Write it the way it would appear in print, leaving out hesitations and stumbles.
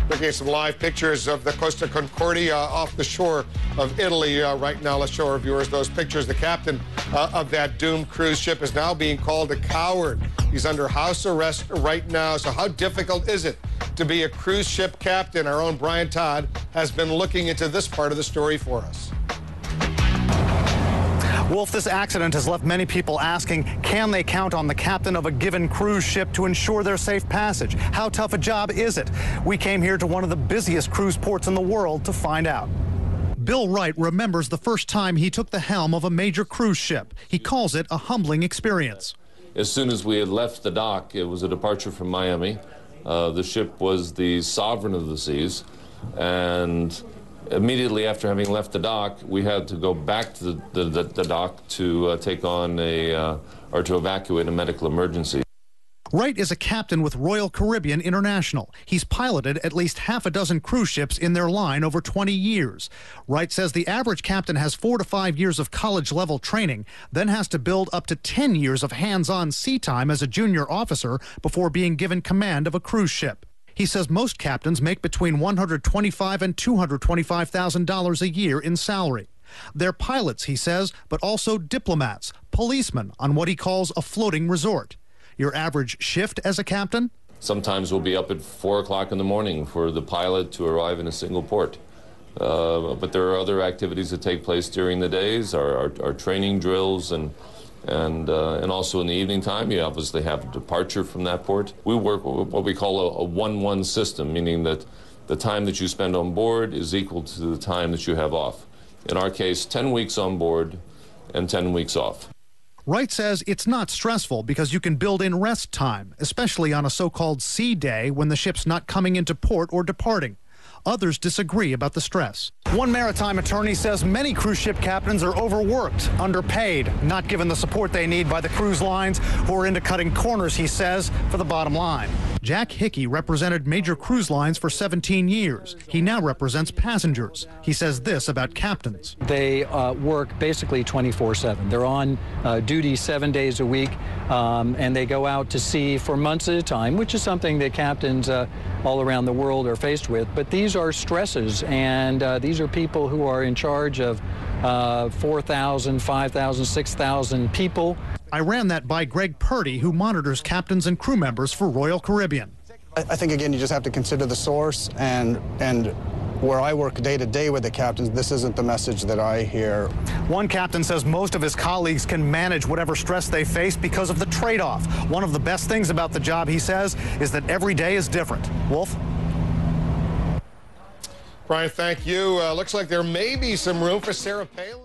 Looking at some live pictures of the Costa Concordia off the shore of Italy right now. Let's show our viewers those pictures. The captain of that doomed cruise ship is now being called a coward. He's under house arrest right now. So how difficult is it to be a cruise ship captain? Our own Brian Todd has been looking into this part of the story for us. Wolf, this accident has left many people asking, can they count on the captain of a given cruise ship to ensure their safe passage? How tough a job is it? We came here to one of the busiest cruise ports in the world to find out. Bill Wright remembers the first time he took the helm of a major cruise ship. He calls it a humbling experience. As soon as we had left the dock, it was a departure from Miami. The ship was the sovereign of the seas, and immediately after having left the dock, we had to go back to the dock to take on or to evacuate a medical emergency. Wright is a captain with Royal Caribbean International. He's piloted at least half a dozen cruise ships in their line over 20 years. Wright says the average captain has 4 to 5 years of college-level training, then has to build up to 10 years of hands-on sea time as a junior officer before being given command of a cruise ship. He says most captains make between $125,000 and $225,000 a year in salary. They're pilots, he says, but also diplomats, policemen on what he calls a floating resort. Your average shift as a captain? Sometimes we'll be up at 4 o'clock in the morning for the pilot to arrive in a single port. But there are other activities that take place during the days, our training drills, and also in the evening time, you obviously have a departure from that port. We work what we call a 1-1 system, meaning that the time that you spend on board is equal to the time that you have off. In our case, 10 weeks on board and 10 weeks off. Wright says it's not stressful because you can build in rest time, especially on a so-called sea day when the ship's not coming into port or departing. Others disagree about the stress. One maritime attorney says many cruise ship captains are overworked, underpaid, not given the support they need by the cruise lines who are into cutting corners, he says, for the bottom line. Jack Hickey represented major cruise lines for 17 years. He now represents passengers. He says this about captains. They work basically 24/7. They're on duty 7 days a week, and they go out to sea for months at a time, which is something that captains all around the world are faced with. But these are stresses, and these are people who are in charge of 4,000, 5,000, 6,000 people. I ran that by Greg Purdy, who monitors captains and crew members for Royal Caribbean. I think, again, you just have to consider the source, and where I work day to day with the captains, this isn't the message that I hear. One captain says most of his colleagues can manage whatever stress they face because of the trade-off. One of the best things about the job, he says, is that every day is different. Wolf? Brian, thank you. Looks like there may be some room for Sarah Palin.